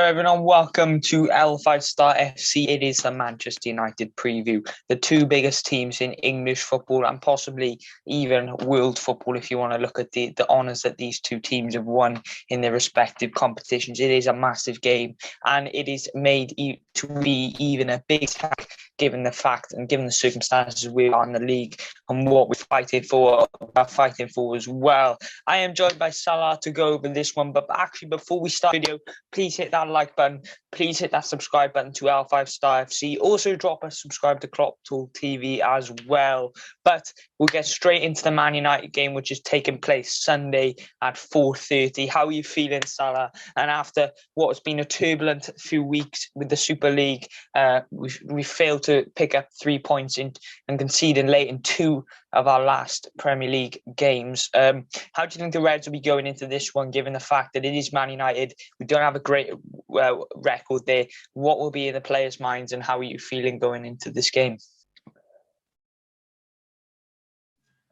Hello everyone, welcome to L5 Star FC. It is the Manchester United preview. The two biggest teams in English football and possibly even world football if you want to look at the honours that these two teams have won in their respective competitions. It is a massive game and it is made to be even a big attack given the fact and given the circumstances we are in the league and what we're fighting for as well. I am joined by Salah to go over this one, but actually before we start the video, please hit that like button. Please hit that subscribe button to L5 Star FC. Also drop a subscribe to Clock Tool TV as well. But we'll get straight into the Man United game, which is taking place Sunday at 4:30. How are you feeling, Salah? And after what has been a turbulent few weeks with the Super League, we failed to pick up 3 points and conceded late in two of our last Premier League games. How do you think the Reds will be going into this one, given the fact that it is Man United? We don't have a great record there. What will be in the players' minds, and how are you feeling going into this game?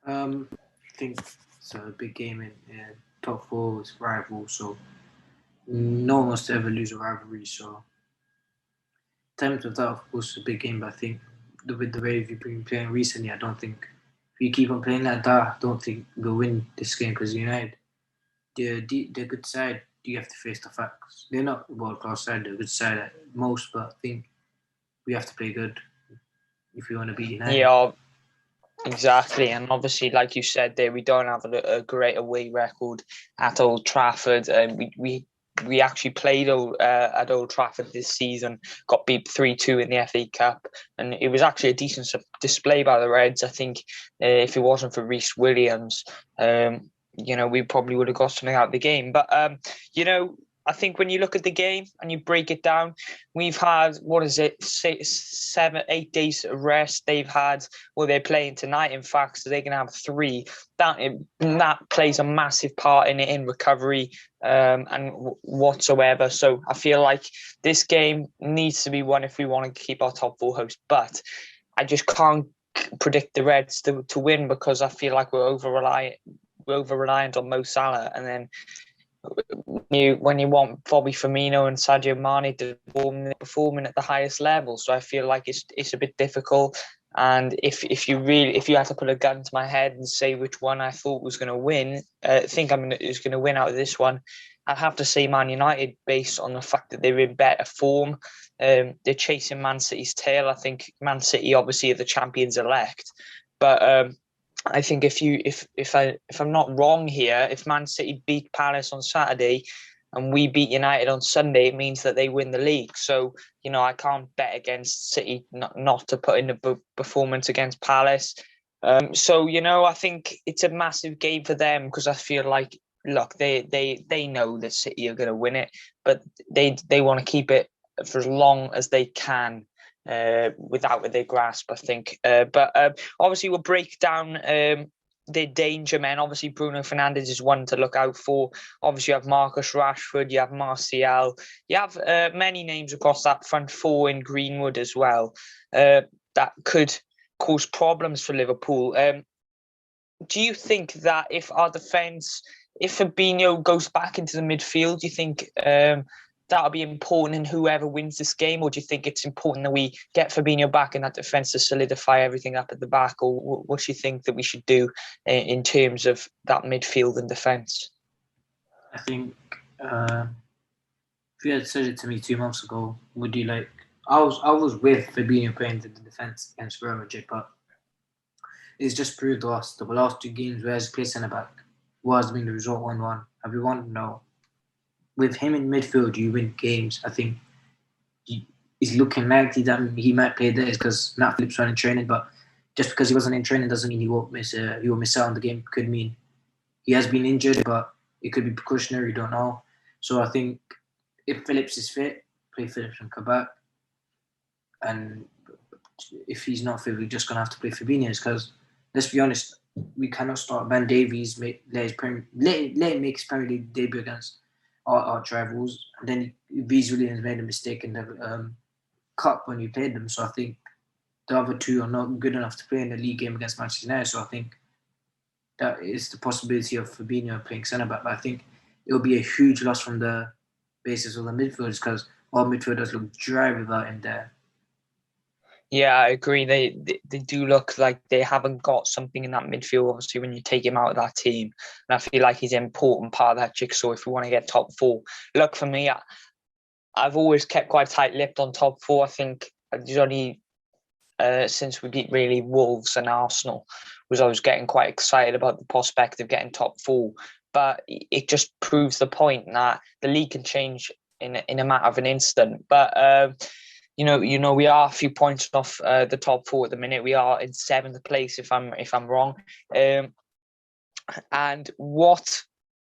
I think it's a big game in top four with rivals, so no one wants to ever lose a rivalry. So, in terms of that, of course, it's a big game. But I think with the way you've been playing recently, I don't think if you keep on playing like that, I don't think we'll win this game because United, they're a good side. You have to face the facts. They're not a world-class side. They're a good side at most, but I think we have to play good if we want to beat United. Yeah, exactly. And obviously, like you said there, we don't have a great away record at Old Trafford. We actually played at Old Trafford this season, got beat 3-2 in the FA Cup, and it was actually a decent display by the Reds. I think if it wasn't for Reece Williams, we probably would have got something out of the game. But, I think when you look at the game and you break it down, we've had, 7-8 days of rest. They're playing tonight, in fact, so they're going to have 3. That plays a massive part in recovery and whatsoever. So I feel like this game needs to be won if we want to keep our top 4 host. But I just can't predict the Reds to win because I feel like we're over-reliant on Mo Salah, and then when you want Bobby Firmino and Sadio Mane to performing at the highest level. So I feel like it's a bit difficult. And if you had to put a gun to my head and say which one I thought was going to win, is going to win out of this one, I'd have to say Man United based on the fact that they're in better form. They're chasing Man City's tail. I think Man City obviously are the champions elect, but I think if I'm not wrong here, if Man City beat Palace on Saturday and we beat United on Sunday, it means that they win the league. So, I can't bet against City not to put in a performance against Palace. I think it's a massive game for them because I feel like, look, they know that City are going to win it, but they want to keep it for as long as they can. Without their grasp, I think. But obviously, we'll break down their danger men. Obviously, Bruno Fernandes is one to look out for. Obviously, you have Marcus Rashford, you have Martial, you have many names across that front 4 in Greenwood as well that could cause problems for Liverpool. Do you think that if Fabinho goes back into the midfield, do you think that'll be important in whoever wins this game, or do you think it's important that we get Fabinho back in that defence to solidify everything up at the back, or what do you think that we should do in terms of that midfield and defence? I think if you had said it to me 2 months ago, would you like? I was with Fabinho playing the defence against Real Madrid, but it's just proved to us the last 2 games where he's played centre back was being the result 1-1. Have you wanted to know? With him in midfield, you win games. I think he's looking likely that he might play there because Nat Phillips wasn't in training, but just because he wasn't in training doesn't mean he won't miss out on the game. Could mean he has been injured, but it could be precautionary. You don't know. So I think if Phillips is fit, play Phillips and come back. And if he's not fit, we're just gonna have to play Fabinho because let's be honest, we cannot start Ben Davies let him make his Premier League debut against our rivals, and then Reece Williams made a mistake in the cup when we played them. So I think the other 2 are not good enough to play in the league game against Manchester United. So I think that is the possibility of Fabinho playing centre back. But I think it will be a huge loss from the basis of the midfielders, because our midfielders look dry without him there. Yeah, I agree. They do look like they haven't got something in that midfield, obviously, when you take him out of that team. And I feel like he's an important part of that jigsaw if we want to get top four. Look, for me, I've always kept quite tight-lipped on top four. I think there's only since we beat really Wolves and Arsenal was I was getting quite excited about the prospect of getting top four. But it just proves the point that the league can change in a matter of an instant. But you know, we are a few points off the top four at the minute. We are in 7th place, if I'm wrong. And what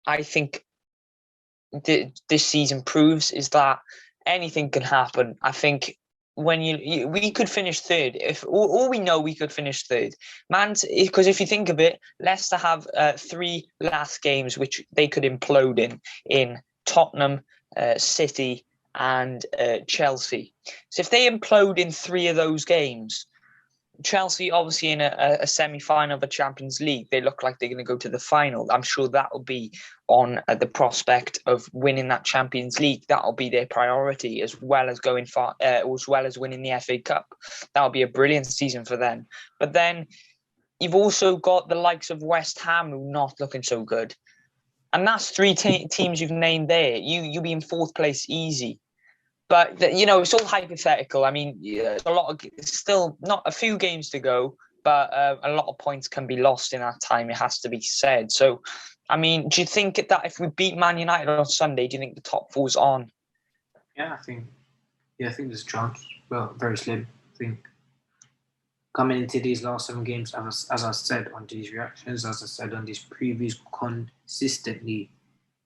I think this season proves is that anything can happen. I think when we could finish third. If all we know, we could finish third. Because if you think of it, Leicester have 3 last games which they could implode in Tottenham, City, and Chelsea. So if they implode in 3 of those games, Chelsea obviously in a semi-final of a Champions League, they look like they're going to go to the final. I'm sure that will be on the prospect of winning that Champions League. That'll be their priority, as well as going far, as well as winning the FA Cup. That'll be a brilliant season for them. But then you've also got the likes of West Ham, who are not looking so good. And that's 3 teams you've named there. You'll be in 4th place easy. But, you know, it's all hypothetical. I mean, still not a few games to go, but a lot of points can be lost in that time, it has to be said. So, I mean, do you think that if we beat Man United on Sunday, do you think the top four's on? Yeah, I think there's a chance. Well, very slim. I think coming into these last 7 games, as I said on these reactions, as I said on these previews, consistently,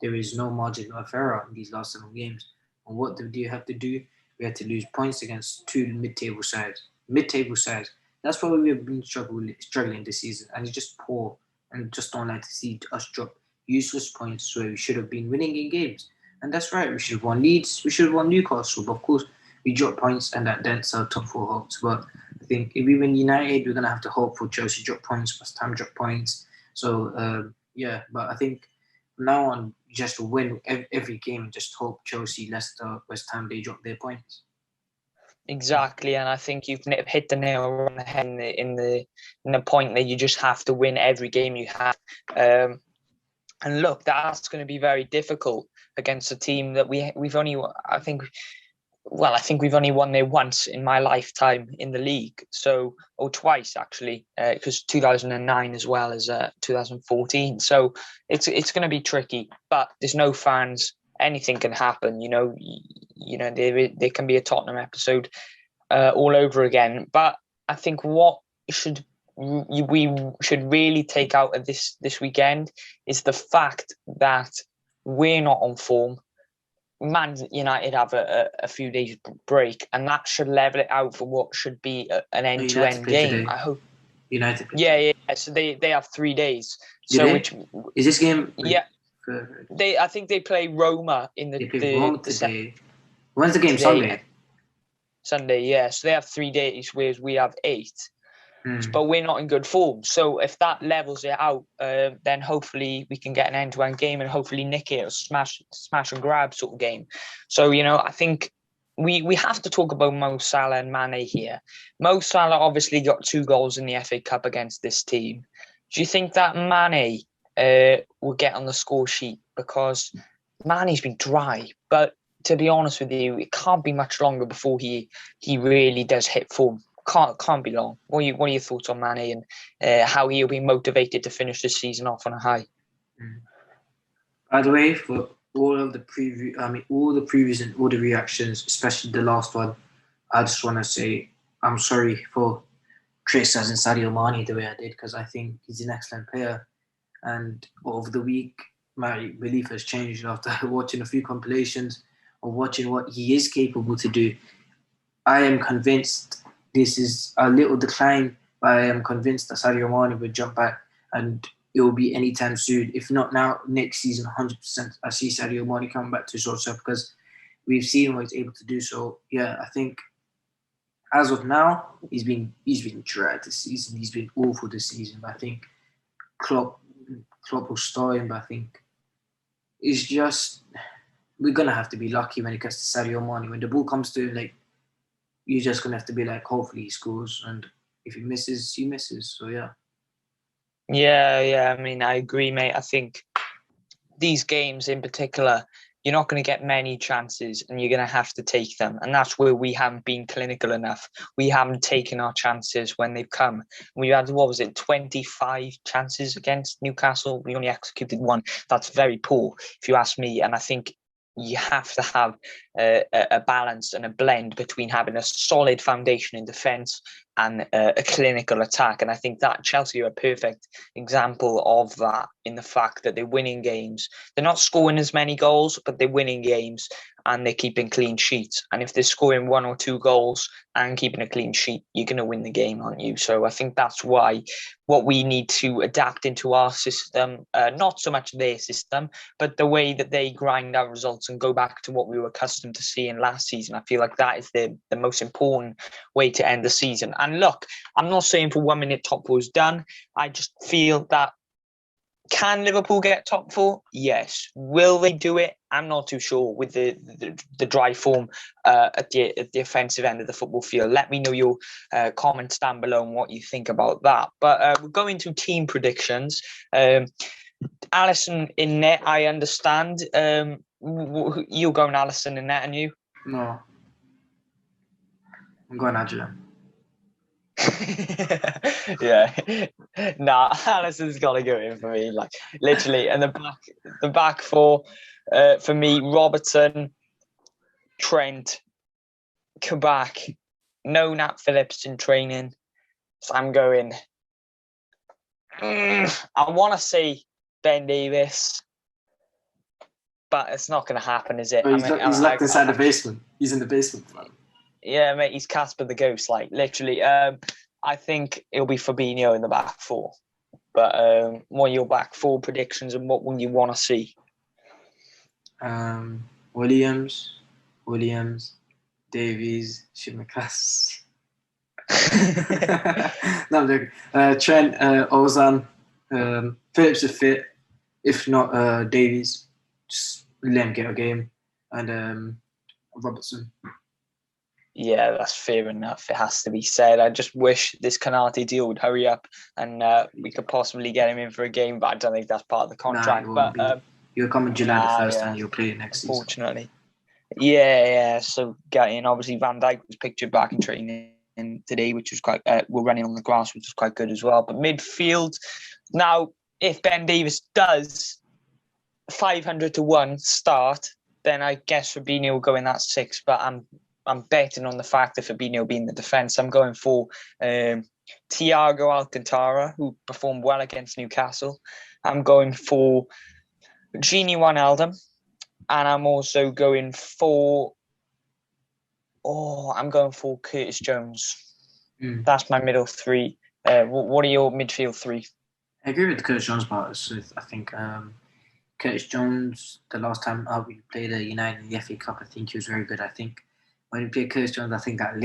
there is no margin of error in these last 7 games. And what do you have to do? We had to lose points against 2 mid-table sides. That's why we have been struggling this season. And it's just poor. And just don't like to see us drop useless points where we should have been winning in games. And that's right. We should have won Leeds. We should have won Newcastle. But of course, we dropped points and that dents our top 4 hopes. But I think if we win United, we're going to have to hope for Chelsea drop points, West Ham drop points. So, but I think from now on, just win every game and just hope Chelsea, Leicester, West Ham, they drop their points. Exactly, and I think you've hit the nail on the head in the point that you just have to win every game you have. And look, that's going to be very difficult against a team that we've only, I think we've only won there once in my lifetime in the league. So, or twice actually, because 2009 as well as 2014. So it's going to be tricky, but there's no fans. Anything can happen. You know, there can be a Tottenham episode all over again. But I think what we should really take out of this weekend is the fact that we're not on form. Man United have a few days break, and that should level it out for what should be an end-to-end game. Today. I hope United. Yeah. So they have 3 days. Is this game? Yeah. I think they play Roma in the. They play Roma today. When's the game? Sunday, yeah. So they have 3 days, whereas we have 8. But we're not in good form. So if that levels it out, then hopefully we can get an end-to-end game and hopefully nick it or smash and grab sort of game. So, you know, I think we have to talk about Mo Salah and Mane here. Mo Salah obviously got 2 goals in the FA Cup against this team. Do you think that Mane will get on the score sheet? Because Mane's been dry, but to be honest with you, it can't be much longer before he really does hit form. Can't be long. What are your thoughts on Mane and how he'll be motivated to finish this season off on a high? By the way, for all the previews and all the reactions, especially the last one, I just want to say I'm sorry for criticizing Sadio Mane the way I did, because I think he's an excellent player. And over the week, my belief has changed after watching a few compilations of watching what he is capable to do. I am convinced this is a little decline, but I am convinced that Sadio Mane will jump back, and it will be anytime soon. If not now, next season, 100%. I see Sadio Mane coming back to his old self, because we've seen what he's able to do. So yeah, I think as of now, he's been dry this season. He's been awful this season. But I think Klopp will start him. But I think it's just we're gonna have to be lucky when it comes to Sadio Mane. When the ball comes to him, like, you're just gonna have to be like, hopefully he scores, and if he misses, he misses. So yeah. Yeah. I mean, I agree, mate. I think these games in particular, you're not going to get many chances and you're going to have to take them. And that's where we haven't been clinical enough. We haven't taken our chances when they've come. We had, 25 chances against Newcastle. We only executed one. That's very poor, if you ask me. And I think you have to have a balance and a blend between having a solid foundation in defence and a clinical attack. And I think that Chelsea are a perfect example of that, in the fact that they're winning games. They're not scoring as many goals, but they're winning games and they're keeping clean sheets. And if they're scoring 1 or 2 goals and keeping a clean sheet, you're going to win the game, aren't you? So I think that's why what we need to adapt into our system, not so much their system, but the way that they grind out results and go back to what we were accustomed to seeing last season. I feel like that is the most important way to end the season. And look, I'm not saying for 1 minute top 4 is done. I just feel that, can Liverpool get top 4? Yes. Will they do it? I'm not too sure with the dry form at the offensive end of the football field. Let me know your comments down below and what you think about that. But we're going to team predictions. Alisson in net, I understand. You're going Alisson in net, and you? No, I'm going Agile. Yeah, nah, Alisson's got to go in for me, like, literally. And the back four, for me, Robertson, Trent, Kabak, no Nat Phillips in training, so I'm going. I want to say Ben Davis, but it's not going to happen, is it? He's locked inside the basement. He's in the basement, man. Yeah, mate, he's Casper the Ghost, like, literally. I think it'll be Fabinho in the back four. But what are your back four predictions and what will you want to see? Williams, Davies, Shimacas. No, I'm joking. Trent, Ozan, Phillips is fit. If not, Davies, just let him get a game. And Robertson. Yeah, that's fair enough. It has to be said. I just wish this Canate deal would hurry up and we could possibly get him in for a game, but I don't think that's part of the contract. He'll come in July the 1st and he'll play next season. Unfortunately. Yeah. So getting, obviously, Van Dijk was pictured back in training today, which was quite, we're running on the grass, which was quite good as well. But midfield, now, if Ben Davis does 500-1 start, then I guess Fabinho will go in that 6, but I'm betting on the fact that Fabinho will be in the defence. I'm going for Thiago Alcantara, who performed well against Newcastle. I'm going for Gini Wijnaldum, and I'm also going for Curtis Jones. That's my middle 3. What are your midfield 3? I agree with the Curtis Jones part. So I think Curtis Jones, the last time we played United in the FA Cup, I think he was very good. I think when we played Curtis Jones, I think that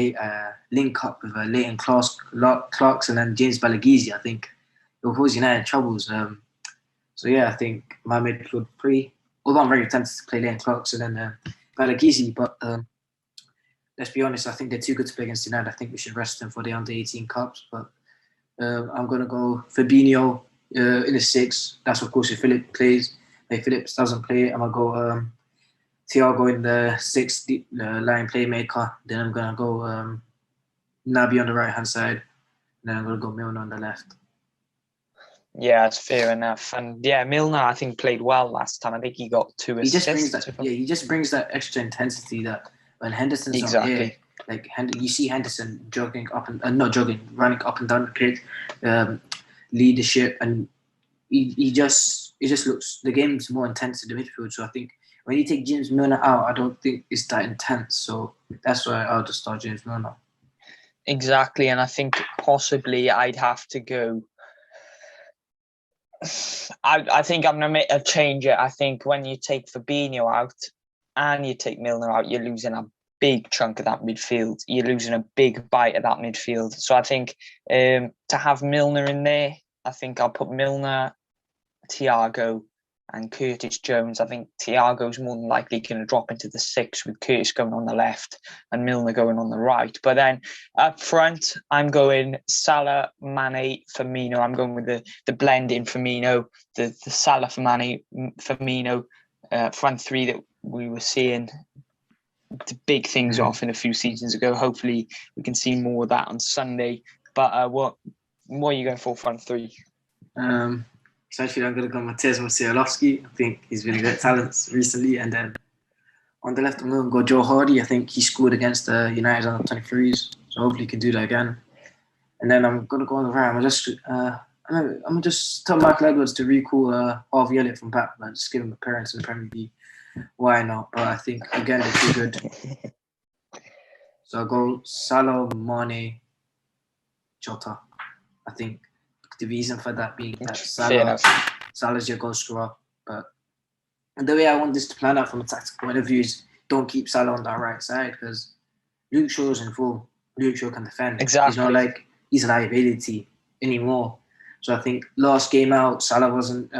link up with Leighton Clarkson and James Balaguisi, I think it will cause United troubles. So yeah, I think my midfield 3, although I'm very tempted to play Leighton Clarkson and Balaguisi, but let's be honest, I think they're too good to play against United. I think we should rest them for the under-18 Cups, but I'm going to go Fabinho in the 6. That's, of course, if Phillips plays. If Phillips doesn't play, I'm going to go Thiago in the 6th line playmaker. Then I'm going to go Naby on the right-hand side. Then I'm going to go Milner on the left. Yeah, it's fair enough. And yeah, Milner, I think, played well last time. I think he got 2 assists. He just brings that extra intensity that when Henderson's not here, like you see Henderson running up and down the pitch, leadership, and it just looks, the game's more intense in the midfield. So I think when you take James Milner out, I don't think it's that intense. So that's why I'll just start James Milner. Exactly, and I think possibly I'd have to go. I think I'm going to change it. I think when you take Fabinho out and you take Milner out, you're losing a big chunk of that midfield. You're losing a big bite of that midfield. So I think to have Milner in there, I think I'll put Milner, Thiago, and Curtis Jones. I think Thiago's more than likely going to drop into the 6 with Curtis going on the left and Milner going on the right. But then up front, I'm going Salah, Mane, Firmino. I'm going with the blend in Firmino, the Salah, Firmino front three that we were seeing to big things off in a few seasons ago. Hopefully we can see more of that on Sunday. But what are you going for front three? Essentially, I'm going to go Mateusz Musialowski. I think he's really great talents recently. And then on the left, I'm going to go Joe Hardy. I think he scored against the United under 23s, so hopefully he can do that again. And then I'm going to go on the right. I'm going to just tell Michael Edwards to recall Harvey Elliott from Pep and just give him appearance in the Premier League. Why not? But I think, again, they're too good. So I'll go Salah, Mane, Jota. I think the reason for that being that Salah's your goal scorer. But the way I want this to plan out from a tactical point of view is don't keep Salah on that right side because Luke Shaw's in full. Luke Shaw can defend. Exactly. He's not like he's a liability anymore. So I think last game out, Salah wasn't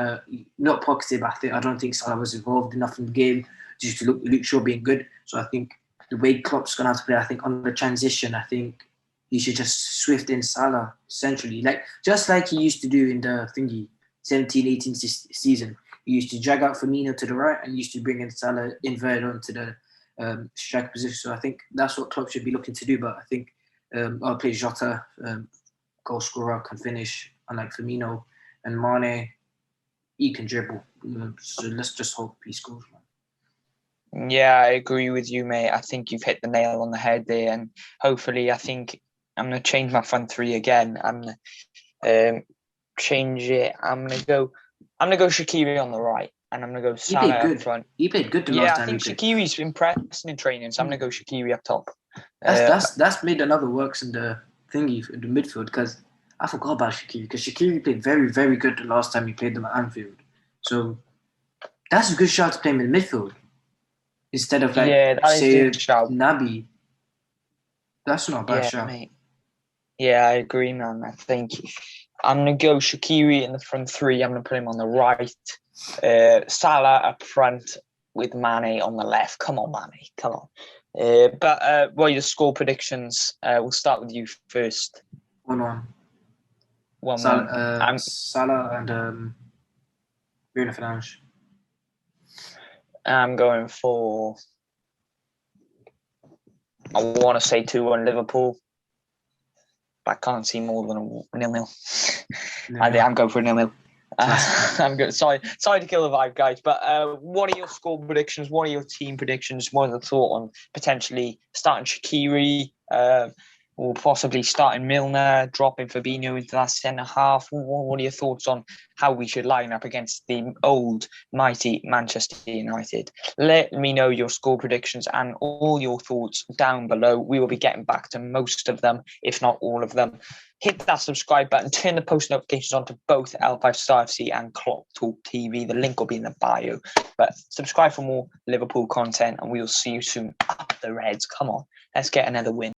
not pocketed, but I don't think Salah was involved enough in the game just to Luke Shaw being good. So I think the way Klopp's going to have to play, I think on the transition, I think he should just swift in Salah centrally, just like he used to do in the 17-18 season. He used to drag out Firmino to the right and used to bring in Salah inverted onto the striker position. So I think that's what Klopp should be looking to do. But I think I'll play Jota, goal scorer, can finish, unlike Firmino, and Mane, he can dribble. So let's just hope he scores, man. Yeah, I agree with you, mate. I think you've hit the nail on the head there, and hopefully, I think I'm going to change my front three again. I'm going to change it. I'm going to go Shaqiri on the right, and I'm going to go Salah up front. He played good the last time. Yeah, I think Shaqiri's impressing in training, so I'm going to go Shaqiri up top. That's made another works in the thingy, in the midfield, because I forgot about Shaqiri, because Shaqiri played very, very good the last time he played them at Anfield. So that's a good shout to play him in the midfield. Instead of say Naby. That's not a bad shout. Mate. Yeah, I agree, man. I think I'm going to go Shaqiri in the front three. I'm going to put him on the right. Salah up front with Mane on the left. Come on, Mane. Come on. But what are your score predictions? We'll start with you first. 1-1. 1-1. Salah and Bruno Fernandes. I'm going for, I want to say 2-1 Liverpool, but I can't see more than a 0-0. No. I'm going for a 0-0. I'm good. Sorry to kill the vibe, guys. But what are your score predictions? What are your team predictions? What are the thought on potentially starting Shaqiri, or possibly starting Milner, dropping Fabinho into that centre half? What are your thoughts on how we should line up against the old mighty Manchester United? Let me know your score predictions and all your thoughts down below. We will be getting back to most of them, if not all of them. Hit that subscribe button, turn the post notifications on to both L5 Star FC and Clock Talk TV. The link will be in the bio. But subscribe for more Liverpool content, and we will see you soon. Up the Reds. Come on, let's get another win.